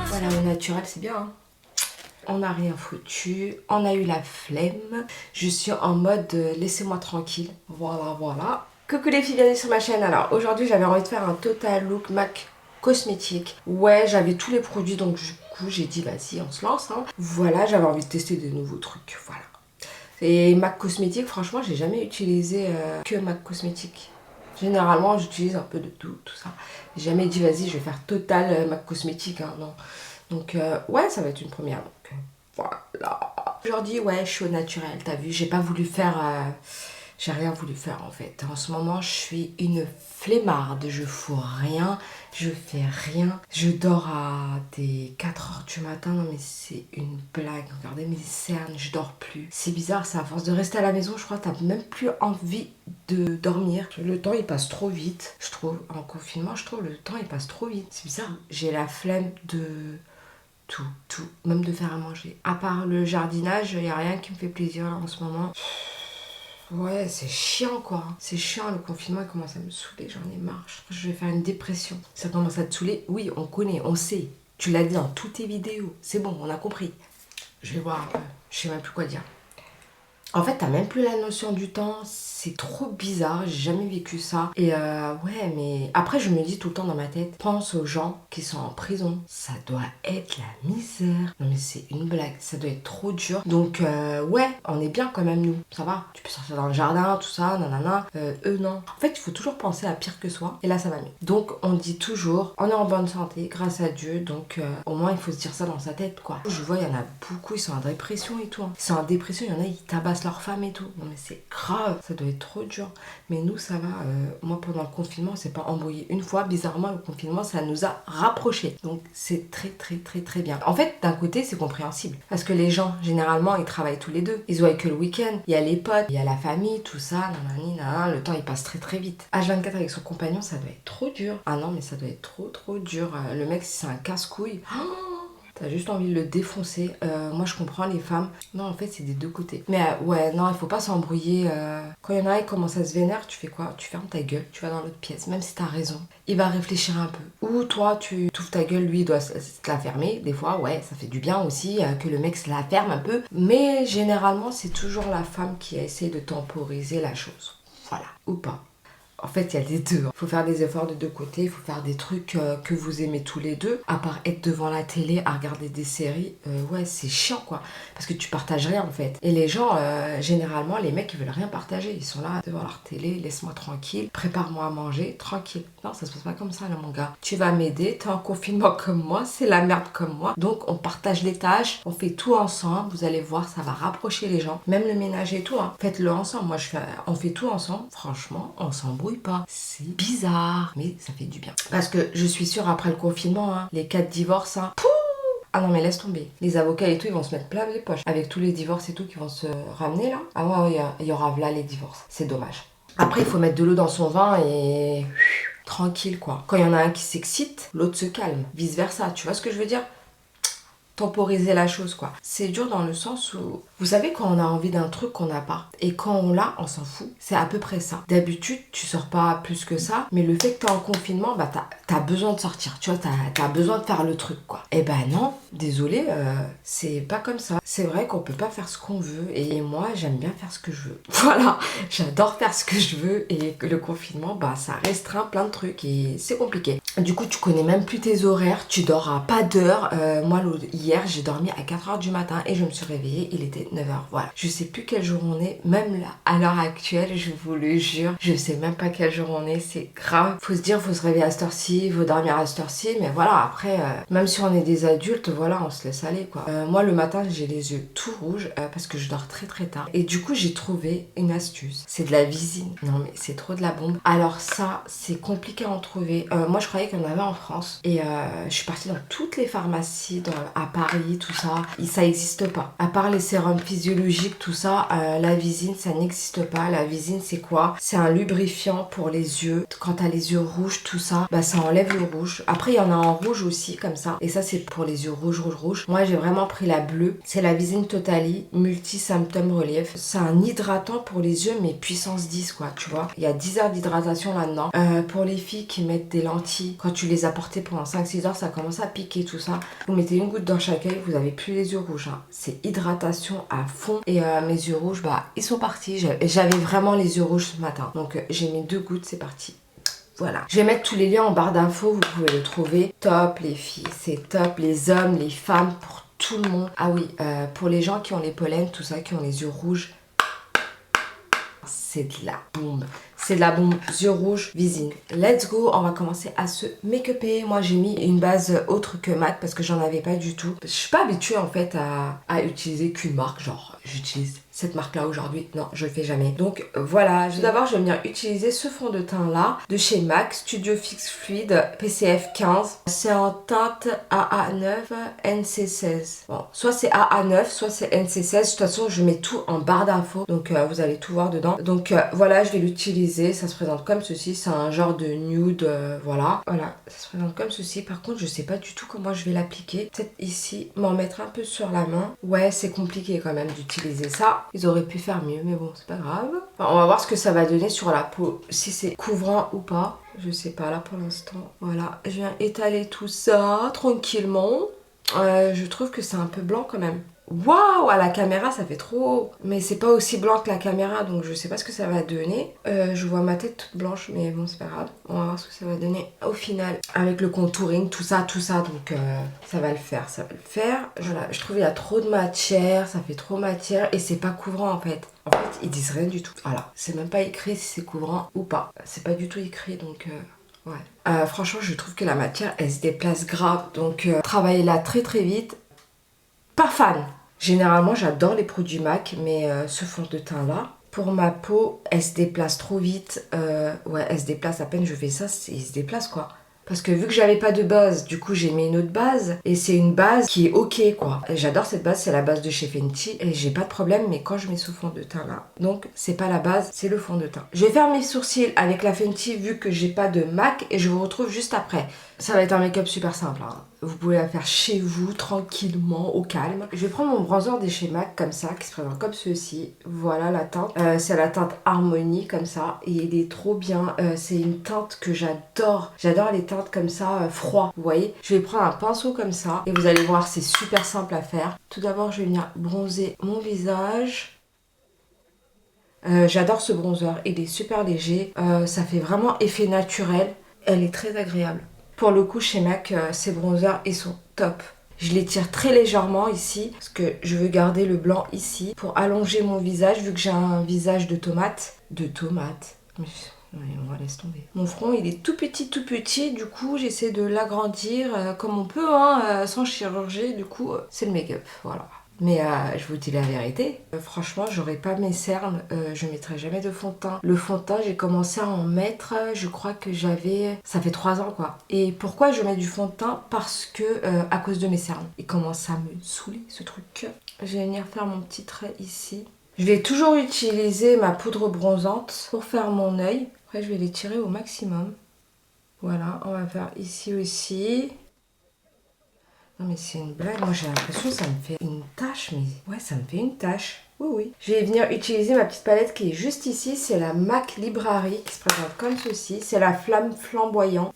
Voilà, au naturel, c'est bien, hein. On n'a rien foutu, on a eu la flemme. Je suis en mode laissez-moi tranquille. Voilà, voilà. Coucou les filles, bienvenue sur ma chaîne. Alors aujourd'hui, j'avais envie de faire un total look MAC cosmétique. Ouais, j'avais tous les produits, donc du coup, j'ai dit vas-y, on se lance, hein. Voilà, j'avais envie de tester des nouveaux trucs. Voilà. Et MAC cosmétique, franchement, j'ai jamais utilisé que MAC cosmétique. Généralement, j'utilise un peu de tout, tout ça. J'ai jamais dit vas-y, je vais faire total MAC cosmétique, hein, non. Donc ouais, ça va être une première. Donc voilà. Aujourd'hui, ouais, je suis au naturel, t'as vu. J'ai pas voulu faire... j'ai rien voulu faire en fait. En ce moment, je suis une flemmarde. Je fous rien, je fais rien. Je dors à des 4h du matin. Non mais c'est une blague. Regardez mes cernes, je dors plus. C'est bizarre ça, à force de rester à la maison, je crois que t'as même plus envie de dormir. Le temps il passe trop vite, je trouve. En confinement, je trouve le temps il passe trop vite. C'est bizarre. J'ai la flemme de... tout, même de faire à manger. À part le jardinage, il n'y a rien qui me fait plaisir là, en ce moment. Ouais, c'est chiant quoi. C'est chiant, le confinement il commence à me saouler, j'en ai marre. Je crois que je vais faire une dépression. Ça commence à te saouler. Oui, on connaît, on sait. Tu l'as dit dans toutes tes vidéos. C'est bon, on a compris. Je vais voir un peu. Je sais même plus quoi dire. En fait, t'as même plus la notion du temps, c'est trop bizarre, j'ai jamais vécu ça. Et ouais, mais après je me dis tout le temps dans ma tête, pense aux gens qui sont en prison, ça doit être la misère. Non mais c'est une blague, ça doit être trop dur. Donc ouais, on est bien quand même nous, ça va. Tu peux sortir dans le jardin, tout ça, nanana. Eux non. En fait, il faut toujours penser à pire que soi, et là ça va mieux. Donc on dit toujours, on est en bonne santé, grâce à Dieu, donc au moins il faut se dire ça dans sa tête quoi. Je vois, il y en a beaucoup, ils sont en dépression et tout. Hein. Ils sont en dépression, il y en a, ils tabassent leur femme et tout. Non mais c'est grave, ça doit être trop dur. Mais nous ça va, moi pendant le confinement on s'est pas embrouillé une fois. Bizarrement le confinement ça nous a rapprochés. Donc c'est très bien. En fait d'un côté c'est compréhensible. Parce que les gens généralement ils travaillent tous les deux. Ils se voient que le week-end. Il y a les potes, il y a la famille, tout ça, nanani, nanana. Le temps il passe très vite. H24 avec son compagnon ça doit être trop dur. Ah non mais ça doit être trop dur. Le mec si c'est un casse-couille. Oh, t'as juste envie de le défoncer. Moi, je comprends les femmes. Non, en fait, c'est des deux côtés. Mais ouais, non, il faut pas s'embrouiller. Quand il y en a qui commencent à se vénère, tu fais quoi? Tu fermes ta gueule, tu vas dans l'autre pièce. Même si t'as raison, il va réfléchir un peu. Ou toi, tu t'ouvres ta gueule, lui, il doit se la fermer. Des fois, ouais, ça fait du bien aussi que le mec se la ferme un peu. Mais généralement, c'est toujours la femme qui essaie de temporiser la chose. Voilà. Ou pas. En fait, il y a les deux. Il faut faire des efforts de deux côtés. Il faut faire des trucs que vous aimez tous les deux. À part être devant la télé à regarder des séries. Ouais, c'est chiant, quoi. Parce que tu partages rien, en fait. Et les gens, généralement, les mecs, ils veulent rien partager. Ils sont là devant leur télé. Laisse-moi tranquille. Prépare-moi à manger. Tranquille. Non, ça se passe pas comme ça, là, mon gars. Tu vas m'aider. T'es en confinement comme moi. C'est la merde comme moi. Donc, on partage les tâches. On fait tout ensemble. Vous allez voir, ça va rapprocher les gens. Même le ménage et tout, hein. Faites-le ensemble. Moi, on fait tout ensemble. Franchement, on s'embrouille pas. C'est bizarre, mais ça fait du bien. Parce que je suis sûre, après le confinement, hein, les cas de divorce, hein, pouh, ah non mais laisse tomber. Les avocats et tout, ils vont se mettre plein les poches. Avec tous les divorces et tout qui vont se ramener là. Ah ouais, il y aura là les divorces. C'est dommage. Après, il faut mettre de l'eau dans son vin et... tranquille quoi. Quand il y en a un qui s'excite, l'autre se calme. Vice versa, tu vois ce que je veux dire? Temporiser la chose quoi. C'est dur dans le sens où vous savez quand on a envie d'un truc qu'on n'a pas et quand on l'a on s'en fout. C'est à peu près ça. D'habitude tu sors pas plus que ça mais le fait que t'es en confinement bah t'as besoin de sortir. Tu vois t'as besoin de faire le truc quoi. Et ben non, désolé c'est pas comme ça. C'est vrai qu'on peut pas faire ce qu'on veut et moi j'aime bien faire ce que je veux. Voilà, j'adore faire ce que je veux et le confinement bah ça restreint plein de trucs et c'est compliqué. Du coup tu connais même plus tes horaires, tu dors à pas d'heure. Moi hier j'ai dormi à 4h du matin et je me suis réveillée, il était 9h. Voilà. Je sais plus quel jour on est, même là, à l'heure actuelle, je vous le jure, je sais même pas quel jour on est, c'est grave. Faut se dire, faut se réveiller à cette heure-ci, faut dormir à cette heure-ci, mais voilà, après, même si on est des adultes, voilà, on se laisse aller quoi. Moi le matin j'ai les yeux tout rouges parce que je dors très tard. Et du coup j'ai trouvé une astuce, c'est de la visine. Non mais c'est trop de la bombe. Alors ça, c'est compliqué à en trouver. Moi je croyais savais qu'il y en avait en France. Et je suis partie dans toutes les pharmacies à Paris, tout ça. Et ça n'existe pas. À part les sérums physiologiques, tout ça, la Visine, ça n'existe pas. La Visine, c'est quoi? C'est un lubrifiant pour les yeux. Quand t'as les yeux rouges, tout ça, bah ça enlève le rouge. Après, il y en a en rouge aussi, comme ça. Et ça, c'est pour les yeux rouges, rouges, rouges. Moi, j'ai vraiment pris la bleue. C'est la Visine Totally Multi Symptom Relief. C'est un hydratant pour les yeux, mais puissance 10, quoi, tu vois. Il y a 10 heures d'hydratation là-dedans. Pour les filles qui mettent des lentilles, quand tu les as portées pendant 5-6 heures, ça commence à piquer, tout ça. Vous mettez une goutte dans chaque œil, vous avez plus les yeux rouges. Hein. C'est hydratation à fond. Et mes yeux rouges, bah, ils sont partis. J'avais vraiment les yeux rouges ce matin. Donc, j'ai mis 2 gouttes, c'est parti. Voilà. Je vais mettre tous les liens en barre d'infos, vous pouvez le trouver. Top les filles, c'est top. Les hommes, les femmes, pour tout le monde. Ah oui, pour les gens qui ont les pollens, tout ça, qui ont les yeux rouges, c'est de la bombe. C'est de la bombe. Yeux rouges, Visine. Let's go, on va commencer à se make-upper. Moi, j'ai mis une base autre que mat parce que j'en avais pas du tout. Je suis pas habituée en fait à utiliser qu'une marque. Genre, j'utilise cette marque-là aujourd'hui. Non, je le fais jamais. Donc voilà, tout d'abord, je vais venir utiliser ce fond de teint-là de chez MAC, Studio Fix Fluide PCF 15. C'est en teinte AA9 NC16. Bon, soit c'est AA9, soit c'est NC16. De toute façon, je mets tout en barre d'infos. Donc vous allez tout voir dedans. Donc voilà, je vais l'utiliser. Ça se présente comme ceci. C'est un genre de nude. Voilà. Voilà, ça se présente comme ceci. Par contre, je sais pas du tout comment je vais l'appliquer. Peut-être ici, m'en mettre un peu sur la main. Ouais, c'est compliqué quand même d'utiliser ça. Ils auraient pu faire mieux, mais bon, c'est pas grave. Enfin, on va voir ce que ça va donner sur la peau, si c'est couvrant ou pas. Je sais pas là pour l'instant. Voilà, je viens étaler tout ça tranquillement. Je trouve que c'est un peu blanc quand même. Waouh, à la caméra ça fait trop, mais c'est pas aussi blanc que la caméra, donc je sais pas ce que ça va donner. Je vois ma tête toute blanche, mais bon, c'est pas grave. On va voir ce que ça va donner au final avec le contouring, tout ça, donc ça va le faire, ça va le faire. Voilà, je trouve il y a trop de matière, ça fait trop matière et c'est pas couvrant en fait. En fait, ils disent rien du tout. Voilà, c'est même pas écrit si c'est couvrant ou pas. C'est pas du tout écrit, donc ouais. Franchement, je trouve que la matière, elle se déplace grave, donc travaillez là très très vite. Pas fan. Généralement, j'adore les produits MAC, mais ce fond de teint là, pour ma peau, elle se déplace trop vite. Ouais, elle se déplace à peine je fais ça, il se déplace quoi. Parce que vu que j'avais pas de base, du coup j'ai mis une autre base. Et c'est une base qui est ok quoi. J'adore cette base, c'est la base de chez Fenty. Et j'ai pas de problème, mais quand je mets ce fond de teint là, donc c'est pas la base, c'est le fond de teint. Je vais faire mes sourcils avec la Fenty vu que j'ai pas de MAC. Et je vous retrouve juste après. Ça va être un make-up super simple. Hein. Vous pouvez la faire chez vous, tranquillement, au calme. Je vais prendre mon bronzer de chez MAC comme ça, qui se présente comme ceci. Voilà la teinte. C'est la teinte Harmonie comme ça. Et il est trop bien. C'est une teinte que j'adore. J'adore les teintes comme ça, froid. Vous voyez? Je vais prendre un pinceau comme ça. Et vous allez voir, c'est super simple à faire. Tout d'abord, je vais venir bronzer mon visage. J'adore ce bronzer. Il est super léger. Ça fait vraiment effet naturel. Elle est très agréable. Pour le coup, chez MAC, ces bronzers, ils sont top. Je les tire très légèrement ici, parce que je veux garder le blanc ici, pour allonger mon visage, vu que j'ai un visage de tomate. De tomate. Mais on va laisser tomber. Mon front, il est tout petit, du coup, j'essaie de l'agrandir comme on peut, hein, sans chirurgie, du coup, c'est le make-up, voilà. Mais je vous dis la vérité, franchement, j'aurais pas mes cernes, je mettrai jamais de fond de teint. Le fond de teint, j'ai commencé à en mettre, je crois que j'avais... Ça fait 3 ans quoi. Et pourquoi je mets du fond de teint? Parce que, à cause de mes cernes. Il commence à me saouler ce truc. Je vais venir faire mon petit trait ici. Je vais toujours utiliser ma poudre bronzante pour faire mon œil. Après, je vais les tirer au maximum. Voilà, on va faire ici aussi. Non mais c'est une blague, moi j'ai l'impression que ça me fait une tache, mais ouais ça me fait une tache, oui oui. Je vais venir utiliser ma petite palette qui est juste ici, c'est la MAC Library qui se présente comme ceci, c'est la flamme flamboyant,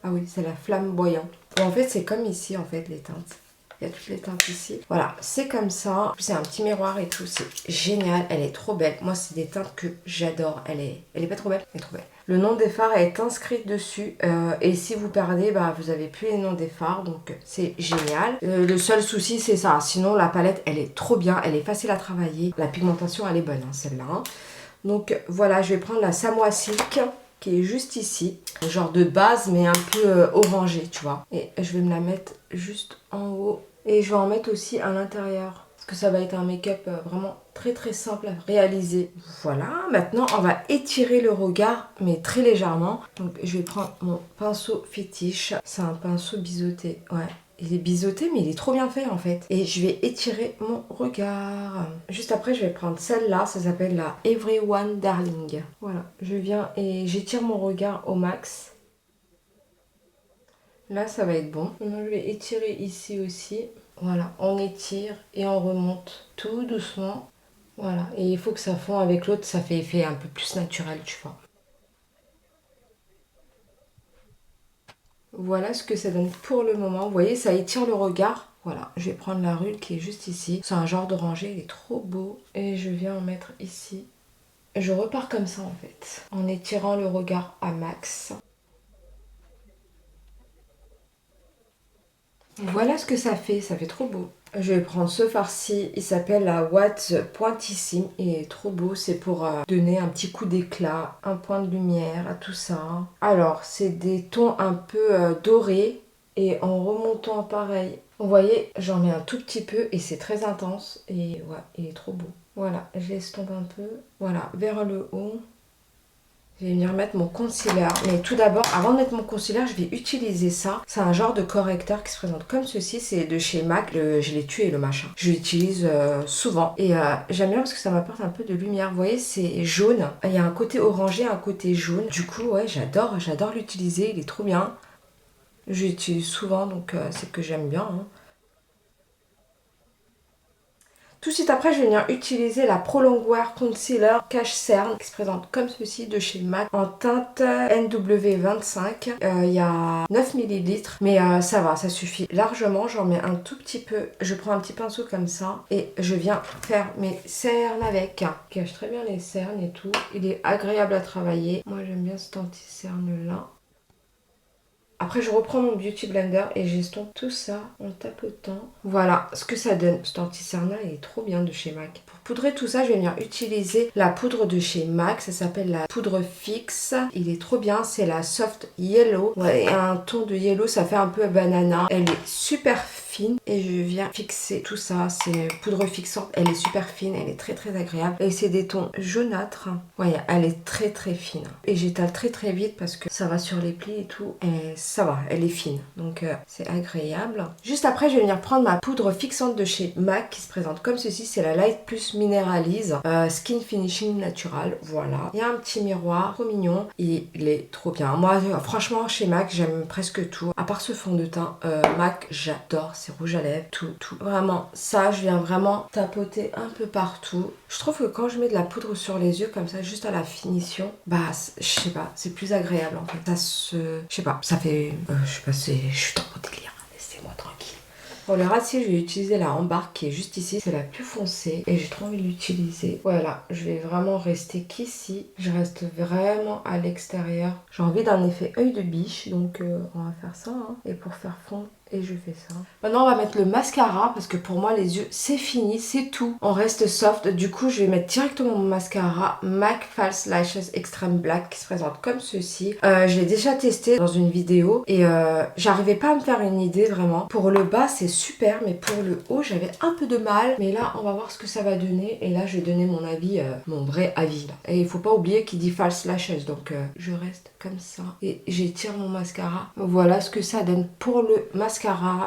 ah oui c'est la flamboyant. Bon, en fait c'est comme ici en fait les teintes. Il y a toutes les teintes ici. Voilà, c'est comme ça. C'est un petit miroir et tout. C'est génial. Elle est trop belle. Moi, c'est des teintes que j'adore. Elle est pas trop belle. Elle est trop belle. Le nom des fards est inscrit dessus. Et si vous perdez, bah, vous avez plus les noms des fards. Donc, c'est génial. Le seul souci, c'est ça. Sinon, la palette, elle est trop bien. Elle est facile à travailler. La pigmentation, elle est bonne, hein, celle-là. Hein. Donc, voilà. Je vais prendre la Samoa Silk qui est juste ici. Genre de base, mais un peu orangé, tu vois. Et je vais me la mettre juste en haut. Et je vais en mettre aussi à l'intérieur. Parce que ça va être un make-up vraiment très très simple à réaliser. Voilà, maintenant on va étirer le regard, mais très légèrement. Donc je vais prendre mon pinceau fétiche. C'est un pinceau biseauté, ouais. Il est biseauté, mais il est trop bien fait en fait. Et je vais étirer mon regard. Juste après, je vais prendre celle-là. Ça s'appelle la Everyone Darling. Voilà, je viens et j'étire mon regard au max. Là, ça va être bon. Maintenant, je vais étirer ici aussi. Voilà, on étire et on remonte tout doucement. Voilà, et il faut que ça fond avec l'autre, ça fait effet un peu plus naturel, tu vois. Voilà ce que ça donne pour le moment. Vous voyez, ça étire le regard. Voilà, je vais prendre la rulle qui est juste ici. C'est un genre d'oranger, il est trop beau. Et je viens en mettre ici. Je repars comme ça en fait, en étirant le regard à max. Voilà ce que ça fait trop beau. Je vais prendre ce fard-ci, il s'appelle la Watt Pointissime, il est trop beau, c'est pour donner un petit coup d'éclat, un point de lumière à tout ça. Alors, c'est des tons un peu dorés et en remontant pareil. Vous voyez, j'en mets un tout petit peu et c'est très intense et ouais, il est trop beau. Voilà, j'estompe un peu, voilà, vers le haut. Je vais venir mettre mon concealer. Mais tout d'abord, avant de mettre mon concealer, je vais utiliser ça. C'est un genre de correcteur qui se présente comme ceci. C'est de chez MAC. Je l'ai tué le machin. Je l'utilise souvent. Et j'aime bien parce que ça m'apporte un peu de lumière. Vous voyez, c'est jaune. Il y a un côté orangé, un côté jaune. Du coup, ouais, j'adore l'utiliser. Il est trop bien. Je l'utilise souvent, donc c'est que j'aime bien, hein. Tout de suite après, je vais venir utiliser la Prolong Wear Concealer Cache Cerne qui se présente comme ceci de chez MAC en teinte NW25. Il y a 9 ml, mais ça va, ça suffit largement. J'en mets un tout petit peu. Je prends un petit pinceau comme ça et je viens faire mes cernes avec. Il cache très bien les cernes et tout. Il est agréable à travailler. Moi, j'aime bien cet anti-cerne là. Après, je reprends mon Beauty Blender et j'estompe tout ça en tapotant. Voilà ce que ça donne. Cet anti-cerna est trop bien de chez MAC. Pour poudrer tout ça, je vais venir utiliser la poudre de chez MAC. Ça s'appelle la poudre fixe. Il est trop bien. C'est la Soft Yellow. Ouais, un ton de yellow, ça fait un peu banana. Elle est super fine et je viens fixer tout ça. C'est une poudre fixante. Elle est super fine. Elle est très très agréable. Et c'est des tons jaunâtres. Ouais, elle est très très fine. Et j'étale très très vite parce que ça va sur les plis et tout. Et ça va, elle est fine, donc c'est agréable. Juste après, je vais venir prendre ma poudre fixante de chez MAC qui se présente comme ceci. C'est la Light Plus Mineralise Skin Finishing Natural. Voilà, il y a un petit miroir trop mignon. Il est trop bien. Moi, franchement, chez MAC, j'aime presque tout. À part ce fond de teint, MAC, j'adore. C'est rouge à lèvres, tout. Vraiment, ça, je viens vraiment tapoter un peu partout. Je trouve que quand je mets de la poudre sur les yeux comme ça, juste à la finition, bah, je sais pas, c'est plus agréable en fait. Ça se... Je sais pas, ça fait... je sais pas, je suis dans mon délire. Laissez-moi tranquille. Pour le rassis, je vais utiliser la Embark qui est juste ici. C'est la plus foncée et j'ai trop envie de l'utiliser. Voilà, je vais vraiment rester qu'ici. Je reste vraiment à l'extérieur. J'ai envie d'un effet œil de biche, donc on va faire ça, hein. Et pour faire fondre, et je fais ça. Maintenant, on va mettre le mascara parce que pour moi, les yeux, c'est fini, c'est tout. On reste soft. Du coup, je vais mettre directement mon mascara MAC False Lashes Extreme Black qui se présente comme ceci. Je l'ai déjà testé dans une vidéo et j'arrivais pas à me faire une idée vraiment. Pour le bas, c'est super, mais pour le haut, j'avais un peu de mal. Mais là, on va voir ce que ça va donner. Et là, je vais donner mon avis, mon vrai avis. Là. Et il faut pas oublier qu'il dit False Lashes. Donc, je reste comme ça. Et j'étire mon mascara. Voilà ce que ça donne pour le mascara.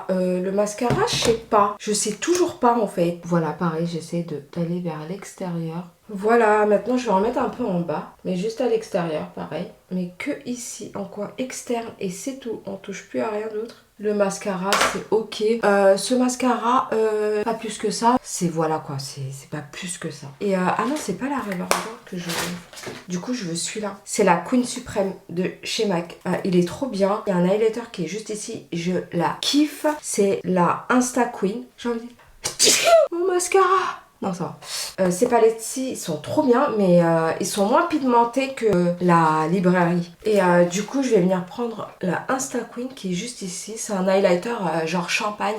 Le mascara, je sais pas. Je sais toujours pas en fait. Voilà, pareil, j'essaie d'aller vers l'extérieur. Voilà, maintenant je vais en mettre un peu en bas, mais juste à l'extérieur, pareil. Mais que ici, en coin externe, et c'est tout. On touche plus à rien d'autre. Le mascara, c'est ok. Ce mascara, pas plus que ça. C'est voilà quoi, c'est pas plus que ça. Et ah non, c'est pas la Revlon que je veux. Du coup, je veux celui-là. C'est la Queen Supreme de chez MAC. Il est trop bien. Il y a un highlighter qui est juste ici. Je la kiffe. C'est la Insta Queen. J'ai envie de... Mon mascara. Non, ça va. Ces palettes-ci, ils sont trop bien, mais ils sont moins pigmentés que la librairie. Et du coup, je vais venir prendre la Insta Queen qui est juste ici. C'est un highlighter genre champagne.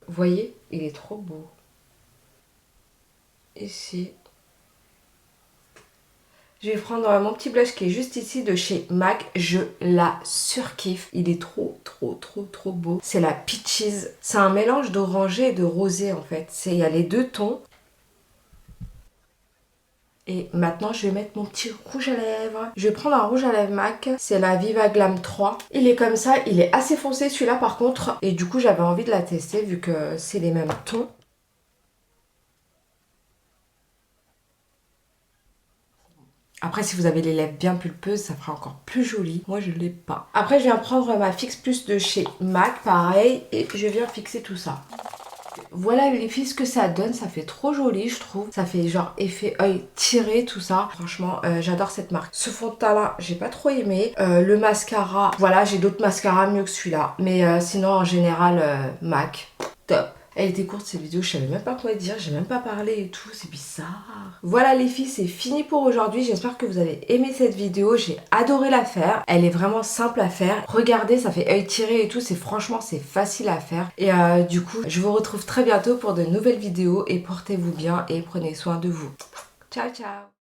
Vous voyez, il est trop beau. Ici. Je vais prendre mon petit blush qui est juste ici de chez MAC. Je la surkiffe. Il est trop beau. C'est la Peaches. C'est un mélange d'orangé et de rosé en fait. Il y a les deux tons. Et maintenant, je vais mettre mon petit rouge à lèvres. Je vais prendre un rouge à lèvres MAC. C'est la Viva Glam 3. Il est comme ça. Il est assez foncé celui-là par contre. Et du coup, j'avais envie de la tester vu que c'est les mêmes tons. Après, si vous avez les lèvres bien pulpeuses, ça fera encore plus joli. Moi, je ne l'ai pas. Après, je viens prendre ma Fix Plus de chez MAC, pareil. Et je viens fixer tout ça. Voilà les filles ce que ça donne, ça fait trop joli je trouve. Ça fait genre effet œil tiré tout ça. Franchement j'adore cette marque. Ce fond de teint là j'ai pas trop aimé. Le mascara, voilà j'ai d'autres mascaras mieux que celui-là. Mais sinon en général MAC, top. Elle était courte cette vidéo, je savais même pas quoi dire, j'ai même pas parlé et tout, c'est bizarre. Voilà les filles, c'est fini pour aujourd'hui. J'espère que vous avez aimé cette vidéo, j'ai adoré la faire. Elle est vraiment simple à faire. Regardez, ça fait œil tiré et tout, franchement c'est facile à faire. Et du coup, je vous retrouve très bientôt pour de nouvelles vidéos et portez-vous bien et prenez soin de vous. Ciao ciao.